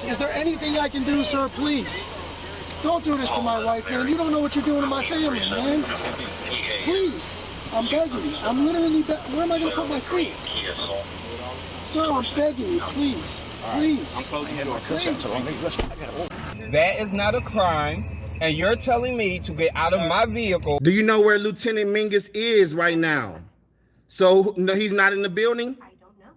Is there anything I can do, sir? Please. Don't do this to my wife, man. You don't know what you're doing to my family, man. Please. I'm begging you. I'm literally where am I going to put my feet? Sir, I'm begging you. Please. Please. Please. That is not a crime, and you're telling me to get out of my vehicle. Do you know where Lieutenant Mingus is right now? So, no, he's not in the building? I don't know.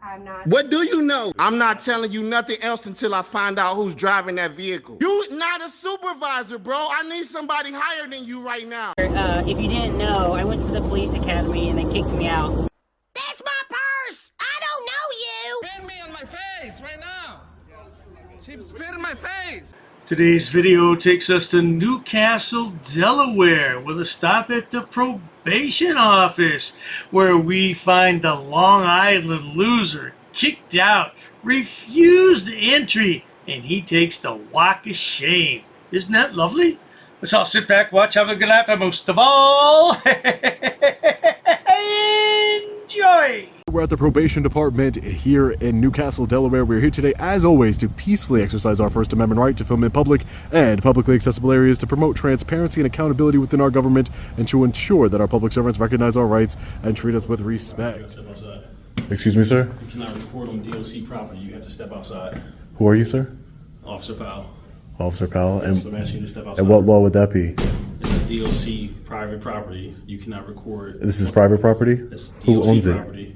I'm not. What do you know? I'm not telling you nothing else until I find out who's driving that vehicle. You're not a supervisor, bro. I need somebody higher than you right now. If you didn't know, I went to the police academy and they kicked me out. That's my purse! I don't know you! Spit me on my face right now. She spit in my face. Today's video takes us to Newcastle, Delaware, with a stop at the probation office, where we find the Long Island loser kicked out, refused entry, and he takes the walk of shame. Isn't that lovely? Let's all sit back, watch, have a good laugh, and most of all, enjoy! We're at the probation department here in Newcastle, Delaware. We're here today, as always, to peacefully exercise our First Amendment right to film in public and publicly accessible areas, to promote transparency and accountability within our government, and to ensure that our public servants recognize our rights and treat us with respect. Excuse me, sir? You cannot record on DOC property. You have to step outside. Who are you, sir? Officer Powell. Officer Powell. Yes, I'm asking you to step outside. And what law would that be? It's a DOC private property. You cannot record. This is private property? It's DOC Who owns property. it?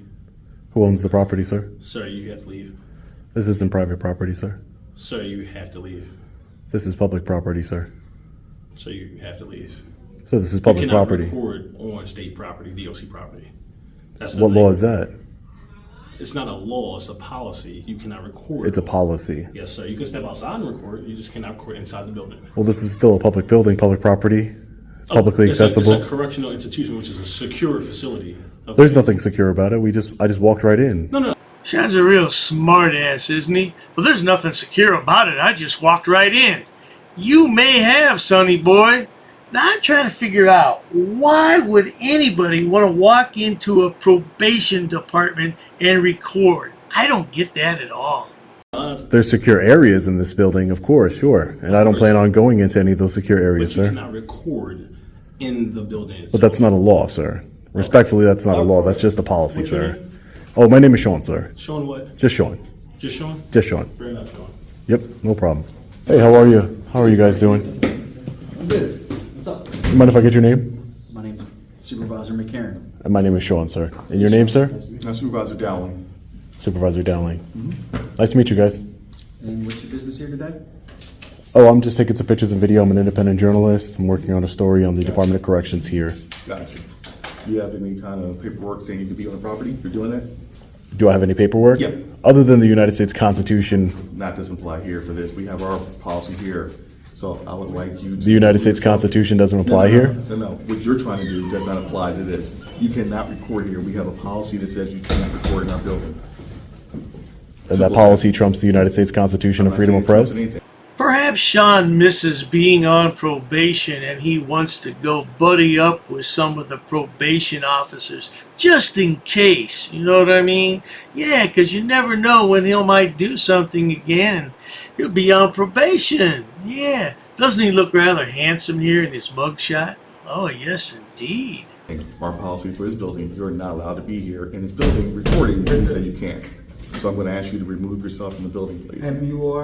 Who owns the property, sir? Sir, you have to leave. This isn't private property, sir. Sir, you have to leave. This is public property, sir. So you have to leave. So this is public property. You cannot record on state property, DOC property. That's What law is that? It's not a law, it's a policy. You cannot record. It's a policy. Yes, sir. You can step outside and record. You just cannot record inside the building. Well, this is still a public building, public property. It's publicly accessible. It's a correctional institution, which is a secure facility. Okay. There's nothing secure about it. I just walked right in. No. Sean's a real smart ass, isn't he? Well, there's nothing secure about it. I just walked right in. You may have, sonny boy. Now I'm trying to figure out, why would anybody want to walk into a probation department and record? I don't get that at all. There's secure areas in this building, of course, sure. And I don't plan on going into any of those secure areas, but you sir. cannot record in the building itself. But that's not a law, sir. Respectfully, that's not a law. That's just a policy, sir. Oh, my name is Sean, sir. Sean what? Just Sean. Just Sean? Just Sean. Fair enough, Sean. Yep, no problem. Hey, how are you? How are you guys doing? I'm good. What's up? You mind if I get your name? My name's Supervisor McCarran. And my name is Sean, sir. And your name, sir? I'm Supervisor Dowling. Supervisor Dowling. Nice to meet you guys. And what's your business here today? Oh, I'm just taking some pictures and video. I'm an independent journalist. I'm working on a story on the Department of Corrections here. Gotcha. Do you have any kind of paperwork saying you could be on the property for doing that? Do I have any paperwork? Yep. Other than the United States Constitution. Not doesn't apply here for this. We have our policy here. So I would like you to... The United States Constitution doesn't apply here? No. What you're trying to do does not apply to this. You cannot record here. We have a policy that says you cannot record in our building. And that policy trumps the United States Constitution and freedom of press? Perhaps Sean misses being on probation and he wants to go buddy up with some of the probation officers, just in case, you know what I mean? Yeah, because you never know when he might do something again. He'll be on probation. Yeah. Doesn't he look rather handsome here in his mugshot? Oh, yes, indeed. Our policy for his building, you're not allowed to be here in his building recording when you say you can't. So I'm going to ask you to remove yourself from the building, please.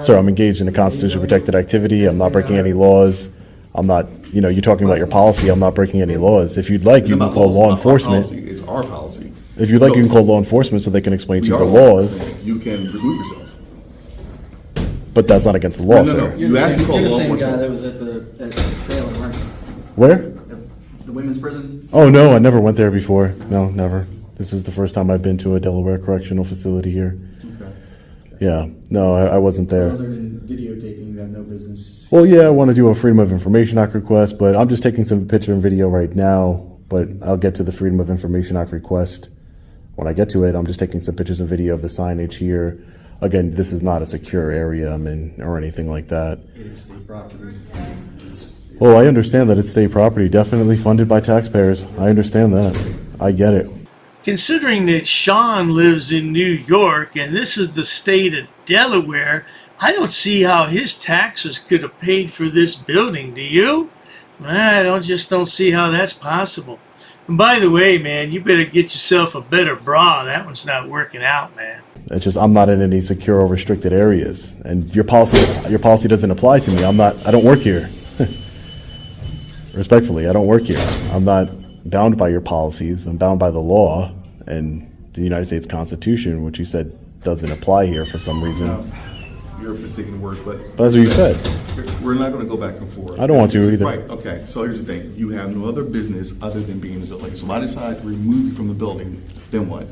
Sir, I'm engaged in a constitutionally protected activity. I'm not breaking any laws. I'm not, you're talking about your policy. I'm not breaking any laws. If you'd like, you can call law enforcement. It's our policy. If you'd like, you can call law enforcement so they can explain to you the laws. You can remove yourself. But that's not against the law, No. sir. You asked me to call You're the law same guy enforcement. that was at the Salem, aren't you? Where? The women's prison? Oh, no, I never went there before. No, never. This is the first time I've been to a Delaware correctional facility here. Okay. Yeah, no, I wasn't there. Other than videotaping, you have no business. Well, yeah, I want to do a Freedom of Information Act request, but I'm just taking some picture and video right now, but I'll get to the Freedom of Information Act request. When I get to it, I'm just taking some pictures and video of the signage here. Again, this is not a secure area I'm in or anything like that. It is state property. Oh, I understand that it's state property, definitely funded by taxpayers. I understand that. I get it. Considering that Sean lives in New York and this is the state of Delaware, I don't see how his taxes could have paid for this building, do you? I don't see how that's possible. And by the way, man, you better get yourself a better bra. That one's not working out, man. It's just I'm not in any secure or restricted areas, and your policy doesn't apply to me. I don't work here. Respectfully, I don't work here. I'm not bound by your policies. I'm bound by the law and the United States Constitution, which you said doesn't apply here for some reason. No, you're mistaking the words, but that's what you said. We're not going to go back and forth. I don't want to either. Right, okay, so here's the thing. You have no other business other than being in the building. So if I decide to remove you from the building, then what?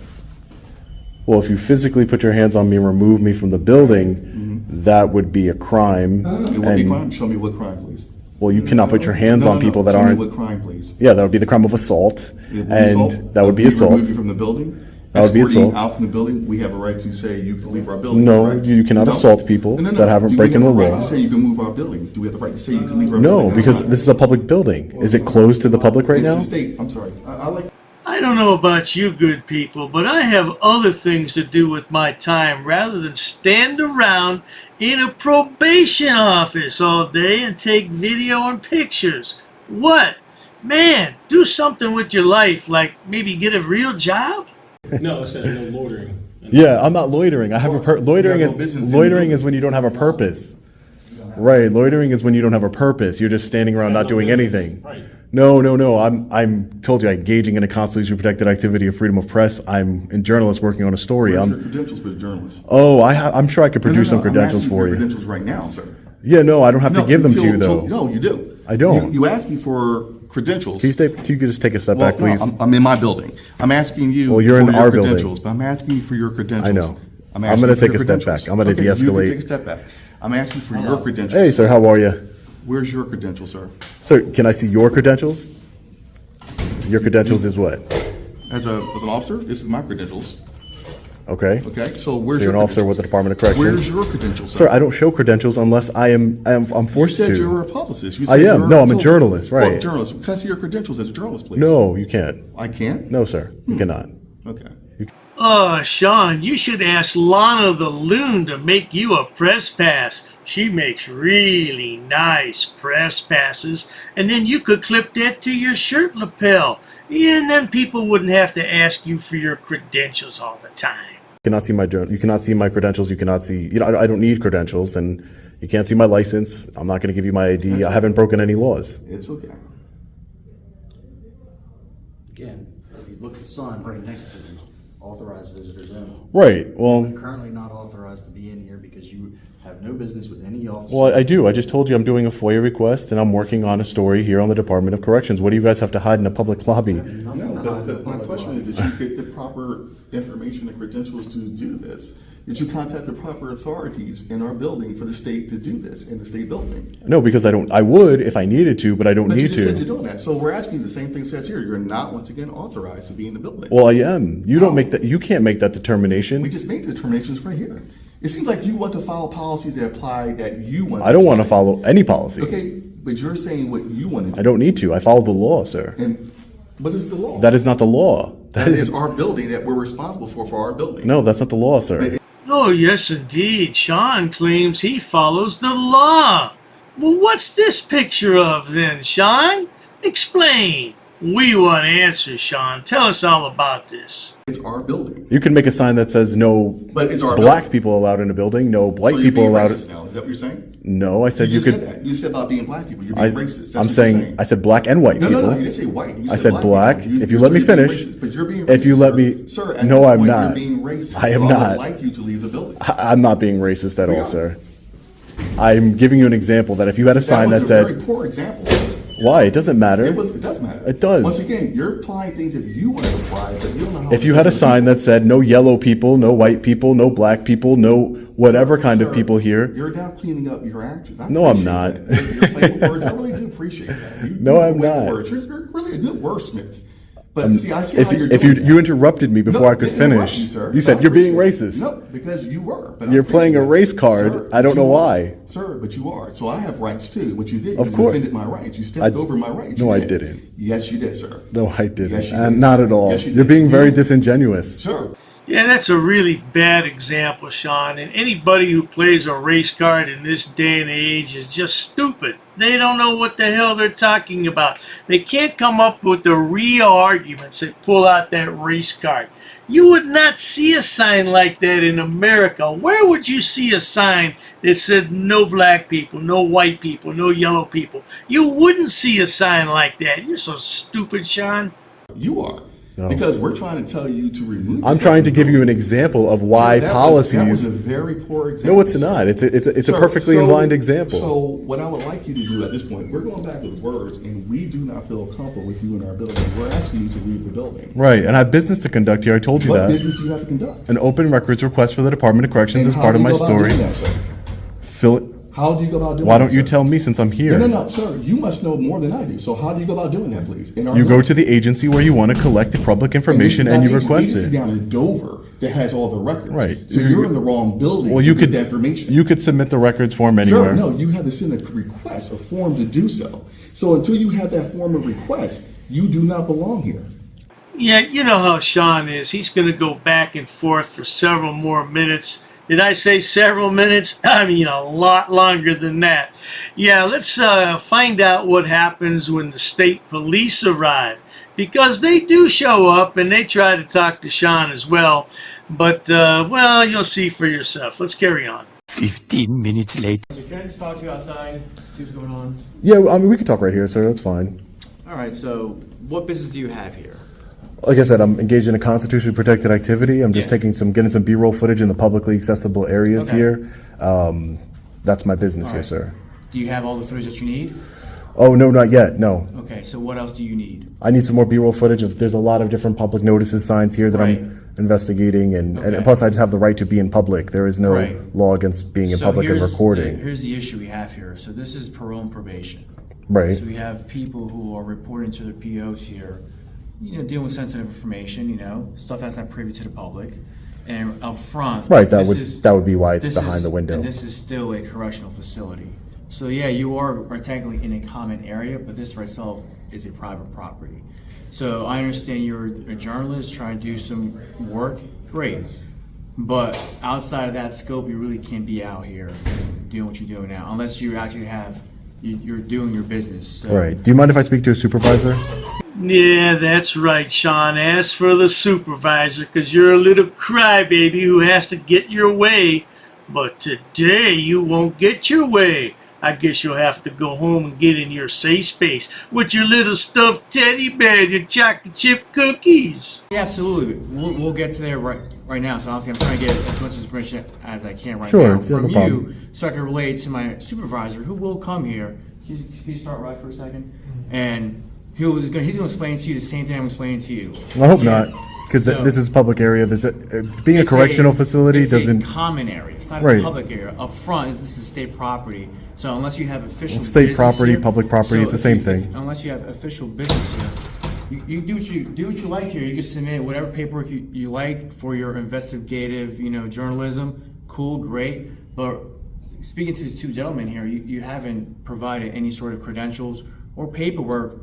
Well, if you physically put your hands on me and remove me from the building, that would be a crime. It would be a crime? Show me what crime, please. Well, you cannot put your hands on people that aren't. Show me what crime, please. Yeah, that would be the crime of assault, and assault? that would be assault. Remove you from the building? That would be assault. Out from the building, we have a right to say you can leave our building. No, right? you cannot assault people that haven't broken the Do we have the right law. to say you can move our building? Do we have the right to say you can leave our building? No, because this is a public building. Is it closed to the public right now? It's the state. I'm sorry. I like. I don't know about you good people, but I have other things to do with my time rather than stand around in a probation office all day and take video and pictures. What? Man, do something with your life, like maybe get a real job? No, it said no loitering. Yeah, I'm not loitering. I have a loitering is when you don't have a purpose. Right, loitering is when you don't have a purpose. You're just standing around not doing anything. Right. No. I'm told you I'm engaging in a constitutionally protected activity of freedom of press. I'm a journalist working on a story. Where's your credentials for the journalist? Oh, I'm sure I could produce some credentials I'm asking for you. Credentials right now, sir. Yeah, no, I don't have to give them to you though. No, you do. I don't. You asked me for credentials. Can you just take a step back, please? No, I'm in my building. I'm asking you. Well, you're for in your our credentials, building. but I'm asking you for your credentials. I know. I'm going to take a step back. I'm going to de-escalate. You can take a step back. I'm asking for your credentials. Hey, sir, how are you? Where's your credentials, sir? Sir, can I see your credentials? Your credentials is what? As an officer, this is my credentials. Okay. Okay. So where's you're your an officer with the Department of Corrections. Where's your credentials, sir? Sir, I don't show credentials unless I'm forced to. You said you were a publicist. I am. No, I'm a journalist, right? Well, journalist. Can I see your credentials as a journalist, please? No, you can't. I can't? No, sir. You cannot. Okay. Oh, Sean, you should ask Lana the Loon to make you a press pass. She makes really nice press passes, and then you could clip that to your shirt lapel. And then people wouldn't have to ask you for your credentials all the time. You cannot see my credentials. You cannot see. I don't need credentials, and you can't see my license. I'm not going to give you my ID. I haven't broken any laws. It's okay. Again, if you look at the sign right next to the authorized visitors only. Right. Well, You're currently not authorized to be in here because you have no business with any officer. well, I do. I just told you I'm doing a FOIA request, and I'm working on a story here on the Department of Corrections. What do you guys have to hide in a public lobby? No, but my question is, did you get the proper information and credentials to do this? Did you contact the proper authorities in our building for the state to do this in the state building? No, because I don't. I would if I needed to, but I don't need you just to. said you're doing that. So we're asking the same thing says here. You're not once again authorized to be in the building. Well, I am. You don't make that. You can't make that determination. We just made the determinations right here. It seems like you want to follow policies that apply that you want. I don't want to follow any policy. Okay, but you're saying what you want to do. I don't need to. I follow the law, sir. And what is the law? That is not the law. That is our building that we're responsible for our building. No, that's not the law, sir. Oh, yes, indeed. Sean claims he follows the law. Well, what's this picture of then, Sean? Explain. We want answers, Sean. Tell us all about this. It's our building. You can make a sign that says no But it's our black building. people allowed in a building, no white So you're people being allowed. racist now. Is that what you're saying? No, I said you just could. said that. You said about being black people. You're being racist. That's I'm what saying, you're I said black and white No, people. no, you didn't say white. You I said black. people. If you let me you're being finish, racist, but you're being if you racist, let sir. me, Sir, at no, this I'm point, not. You're being racist. I am so not. I would like you to leave the building. I'm not being racist at We all, are. sir. I'm giving you an example that if you had a sign that was a very said, poor example. why? It doesn't matter. It does matter. It does. Once again, you're applying things that you want to apply, but you don't know how. If you had a sign that said no yellow people, no white people, no black people, no whatever kind of people here. You're now cleaning up your actions. No, I'm not. You're playing with words. I really do appreciate that. No, I'm not. You're really a good wordsmith. But see, I see if how you're if doing you interrupted me before I could finish, you said you're being racist. No, because you were. But You're playing a race card. I don't know why. Sir, but you are. So I have rights too. What you did, Of you course. defended my rights. You stepped over my rights. No, You I did. didn't. Yes, you did, sir. No, I didn't. Yes, you did. Not at all. Yes, you You're did. being very disingenuous. Sure. Yeah, that's a really bad example, Sean. And anybody who plays a race card in this day and age is just stupid. They don't know what the hell they're talking about. They can't come up with the real arguments that pull out that race card. You would not see a sign like that in America. Where would you see a sign that said no black people, no white people, no yellow people? You wouldn't see a sign like that. You're so stupid, Sean. You are. No. Because we're trying to tell you to remove. I'm trying to give you an example of why policies. That was a very poor example. No, it's not. It's a perfectly aligned example. So what I would like you to do at this point, we're going back with words, and we do not feel comfortable with you in our building. We're asking you to leave the building. Right, and I have business to conduct here. I told you that. What business do you have to conduct? An open records request for the Department of Corrections is part of my story. Fill it. How do you go about doing that? Why don't you tell me since I'm here? No, sir. You must know more than I do. So how do you go about doing that, please? You go to the agency where you want to collect the public information and you request it. it. Down in Dover that has all the records. Right. So you're in the wrong building. Well, you could get that information. You could submit the records form anywhere. Sir, no. You have to send a request, a form to do so. So until you have that form of request, you do not belong here. Yeah, you know how Sean is. He's going to go back and forth for several more minutes. Did I say several minutes? I mean, a lot longer than that. Yeah, let's find out what happens when the state police arrive. Because they do show up and they try to talk to Sean as well. But, well, you'll see for yourself. Let's carry on. 15 minutes later. So can I just talk to you outside, see what's going on? Yeah, I mean, we could talk right here, sir. That's fine. All right, so what business do you have here? Like I said, I'm engaged in a constitutionally protected activity. I'm just getting some B-roll footage in the publicly accessible areas here. That's my business here, sir. Do you have all the footage that you need? Oh, no, not yet, no. Okay, so what else do you need? I need some more B-roll footage. There's a lot of different public notices, signs here that I'm investigating, and plus I just have the right to be in public. There is no law against being in public and recording. Here's the issue we have here. So this is parole and probation. Right. So we have people who are reporting to their POs here, dealing with sensitive information, stuff that's not privy to the public. And up front, right, that would be why it's behind the window. And this is still a correctional facility. So yeah, you are technically in a common area, but this for itself is a private property. So I understand you're a journalist trying to do some work, great. But outside of that scope, you really can't be out here doing what you're doing now, unless you actually you're doing your business. So. Right. Do you mind if I speak to a supervisor? Yeah, that's right, Sean. Ask for the supervisor, because you're a little crybaby who has to get your way. But today you won't get your way. I guess you'll have to go home and get in your safe space with your little stuffed teddy bear and your chocolate chip cookies. Yeah, absolutely. We'll get to there right now. So obviously I'm trying to get as much information as I can now from you, so I can relate to my supervisor, who will come here. Can you start right for a second? And he's going to explain to you the same thing I'm explaining to you. I hope not, because this is public area. Being a correctional facility doesn't. It's a common area. It's not a public area. Up front, this is state property. So unless you have official state property, here, public property, it's the same thing. Unless you have official business here, you do what you like here. You can submit whatever paperwork you like for your investigative, journalism. Cool, great. But speaking to these two gentlemen here, you haven't provided any sort of credentials or paperwork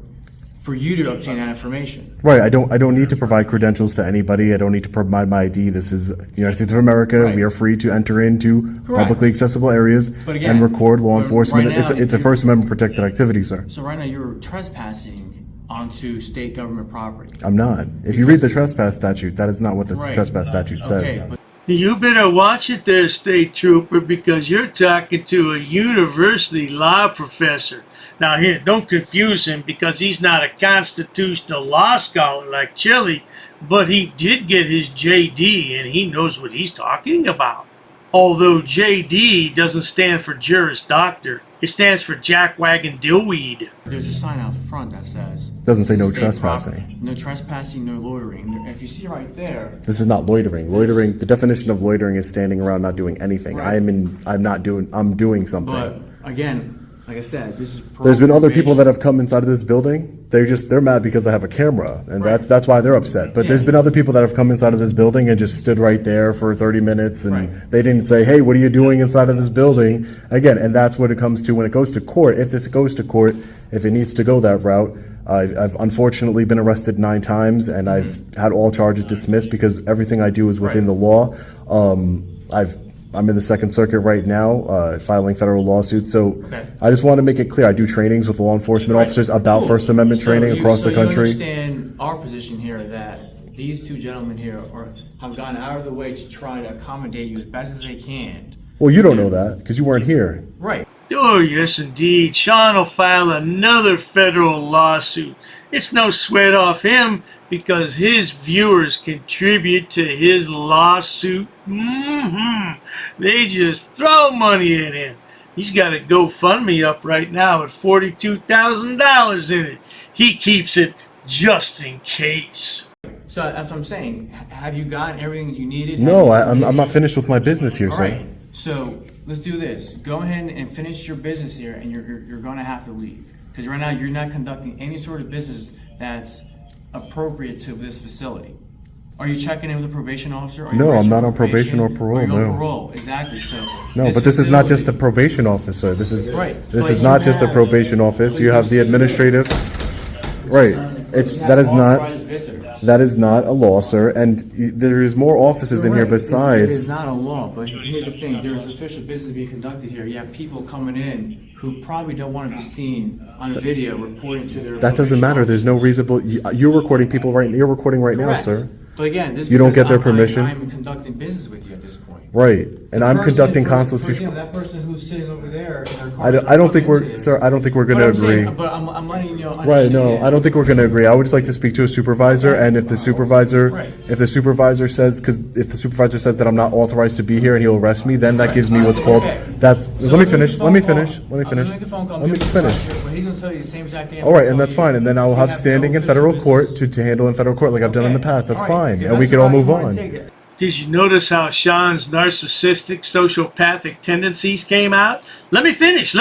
for you to obtain that information. Right. I don't need to provide credentials to anybody. I don't need to provide my ID. This is the United States of America. We are free to enter into publicly accessible areas and record law enforcement. It's a First Amendment protected activity, sir. So right now you're trespassing onto state government property. I'm not. If you read the trespass statute, that is not what the trespass statute says. You better watch it there, State Trooper, because you're talking to a university law professor. Now here, don't confuse him, because he's not a constitutional law scholar like Chili, but he did get his JD and he knows what he's talking about. Although JD doesn't stand for Juris Doctor, it stands for Jackwagon Dillweed. There's a sign out front that says... Doesn't say no trespassing. No trespassing, no loitering. If you see right there... This is not loitering. Loitering, the definition of loitering is standing around not doing anything. I'm doing something. But again, like I said, this is... There's been other people that have come inside of this building. They're mad because I have a camera, and that's why they're upset. But there's been other people that have come inside of this building and just stood right there for 30 minutes, and they didn't say, "Hey, what are you doing inside of this building?" Again, and that's what it comes to when it goes to court. If this goes to court, if it needs to go that route, I've unfortunately been arrested 9 times, and I've had all charges dismissed because everything I do is within the law. I'm in the Second Circuit right now, filing federal lawsuits. So I just want to make it clear, I do trainings with law enforcement officers about First Amendment training across the country. You understand our position here that these two gentlemen here have gone out of the way to try to accommodate you as best as they can. Well, you don't know that because you weren't here. Right. Oh, yes, indeed. Sean will file another federal lawsuit. It's no sweat off him because his viewers contribute to his lawsuit. They just throw money at him. He's got a GoFundMe up right now with $42,000 in it. He keeps it just in case. So that's what I'm saying. Have you gotten everything you needed? No, I'm not finished with my business here, All sir. right. So let's do this. Go ahead and finish your business here, and you're going to have to leave because right now you're not conducting any sort of business that's appropriate to this facility. Are you checking in with a probation officer? No, I'm not on probation or parole. Are you no. on parole? Exactly. So no, but this is not just the probation officer. This is This is not just a probation office. You have the administrative. Right. That is not a law, sir. And there is more offices in here besides. It is not a law, but here's the thing: there is official business being conducted here. You have people coming in who probably don't want to be seen on video reporting to their. That doesn't matter. There's no reasonable. You're recording people right. You're recording right now, sir. But again, this you don't get their permission. I'm conducting business with you at this point. Right, and I'm conducting constitutional. That person who's sitting over there. I don't think we're, sir. I don't think we're going to agree. But I'm letting you know. Right, no, I don't think we're going to agree. I would just like to speak to a supervisor, and if the supervisor says, because if the supervisor says that I'm not authorized to be here and he'll arrest me, then that gives me what's called. Let me finish. Let me finish. He's going to tell you the same exact thing. All right, and that's fine. And then I will have standing in federal court to handle in federal court like I've done in the past. That's fine. And we can all move on. Did you notice how Sean's narcissistic, sociopathic tendencies came out? Let me finish.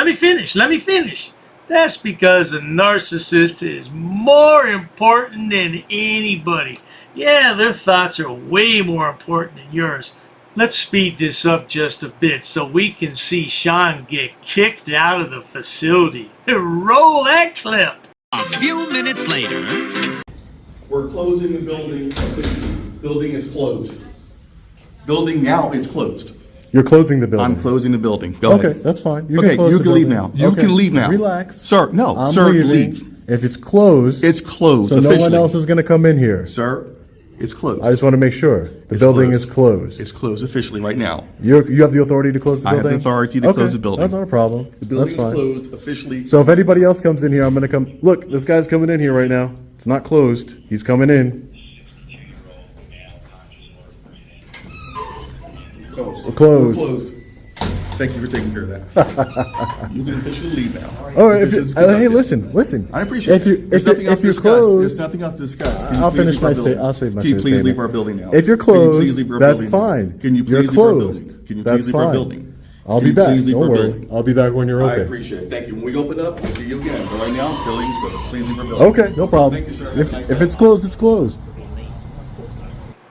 That's because a narcissist is more important than anybody. Yeah, their thoughts are way more important than yours. Let's speed this up just a bit so we can see Sean get kicked out of the facility. Roll that clip. A few minutes later. We're closing the building. Building is closed. Building now is closed. You're closing the building. I'm closing the building. Go ahead. Okay, that's fine. You can leave now. You can leave now. Relax. Sir, no. I'm sir, leaving. leave. If it's closed. It's closed. So officially. no one else is going to come in here. Sir, it's closed. I just want to make sure. The building is closed. It's closed officially right now. You have the authority to close the building? I have the authority to close the building. That's not a problem. The building That's fine. is closed officially. So if anybody else comes in here, I'm going to come. Look, this guy's coming in here right now. It's not closed. He's coming in. Closed. We're closed. We're closed. Thank you for taking care of that. You can officially leave now. All right. Hey, listen. I appreciate it. If you're closed, there's nothing else to discuss. I'll finish my statement. I'll save my statement. Can you please leave our building now? If you're closed, that's fine. Can you please leave our building? Can you please leave our building? I'll be back. Don't worry. I'll be back when you're open. I appreciate it. Thank you. When we open up, we'll see you again. But right now, building's closed. Please leave our building. Okay, no problem. Thank you, sir. If it's closed, it's closed.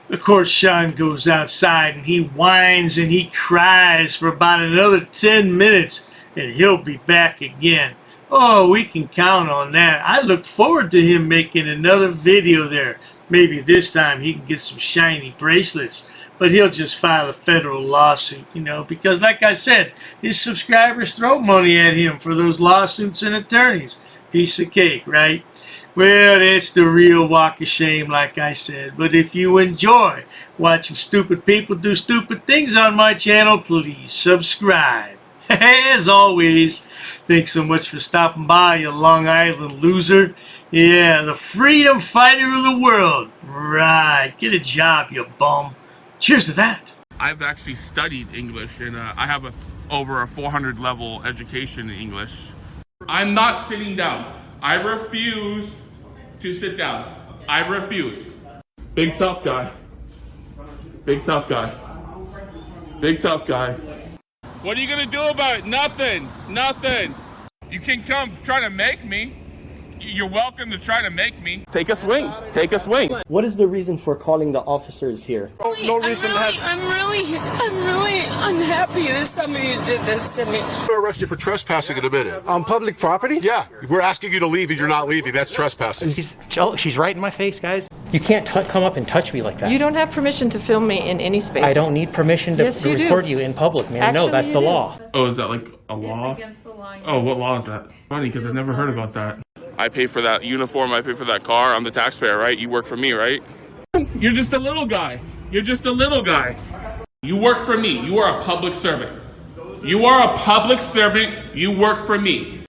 Of course, Sean goes outside and he whines and he cries for about another 10 minutes and he'll be back again. Oh, we can count on that. I look forward to him making another video there. Maybe this time he can get some shiny bracelets. But he'll just file a federal lawsuit, because like I said, his subscribers throw money at him for those lawsuits and attorneys. Piece of cake, right? Well, it's the real walk of shame, like I said. But if you enjoy watching stupid people do stupid things on my channel, please subscribe. As always, thanks so much for stopping by, you Long Island loser. Yeah, the freedom fighter of the world. Right, get a job, you bum. Cheers to that. I've actually studied English, and I have over a 400 level education in English. I'm not sitting down. I refuse to sit down. I refuse. Big tough guy. Big tough guy. Big tough guy. What are you gonna do about it? Nothing. Nothing. You can come try to make me. You're welcome to try to make me. Take a swing. Take a swing. What is the reason for calling the officers here? No reason I'm really unhappy that somebody did this to me. I'm going to arrest you for trespassing in a minute. On public property? Yeah, we're asking you to leave and you're not leaving. That's trespassing. She's right in my face, guys. You can't come up and touch me like that. You don't have permission to film me in any space. I don't need permission to Yes, you do. record you in public, man. No, that's the law. Oh, is that like a law? Oh, what law is that? Funny, because I've never heard about that. I pay for that uniform, I pay for that car, I'm the taxpayer, right? You work for me, right? You're just a little guy. You're just a little guy. You work for me. You are a public servant. You are a public servant. You work for me.